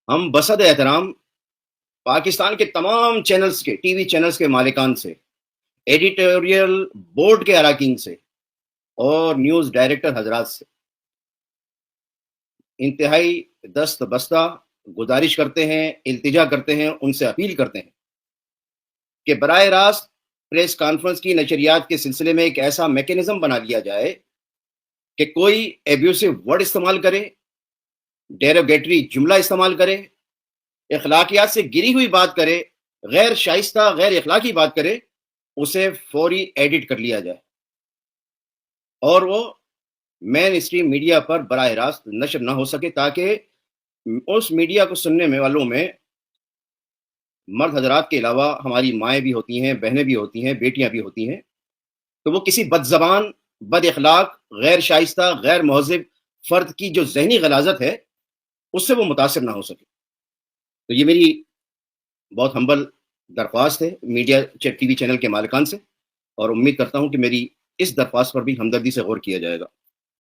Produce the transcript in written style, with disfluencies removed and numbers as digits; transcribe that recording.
ہم بصد احترام پاکستان کے تمام چینلز کے ٹی وی چینلز کے مالکان سے، ایڈیٹوریل بورڈ کے اراکین سے اور نیوز ڈائریکٹر حضرات سے انتہائی دست بستہ گزارش کرتے ہیں، التجا کرتے ہیں، ان سے اپیل کرتے ہیں کہ براہ راست پریس کانفرنس کی نشریات کے سلسلے میں ایک ایسا میکینزم بنا لیا جائے کہ کوئی ایبیوسو ورڈ استعمال کرے، ڈیروگیٹری جملہ استعمال کرے، اخلاقیات سے گری ہوئی بات کرے، غیر شائستہ غیر اخلاقی بات کرے، اسے فوری ایڈٹ کر لیا جائے اور وہ مین اسٹریم میڈیا پر براہ راست نشر نہ ہو سکے، تاکہ اس میڈیا کو سننے والوں میں مرد حضرات کے علاوہ ہماری مائیں بھی ہوتی ہیں، بہنیں بھی ہوتی ہیں، بیٹیاں بھی ہوتی ہیں، تو وہ کسی بد زبان، بد اخلاق، غیر شائستہ، غیر مہذب فرد کی جو ذہنی غلاظت ہے اس سے وہ متاثر نہ ہو سکے۔ تو یہ میری بہت ہمبل درخواست ہے میڈیا ٹی وی چینل کے مالکان سے، اور امید کرتا ہوں کہ میری اس درخواست پر بھی ہمدردی سے غور کیا جائے گا۔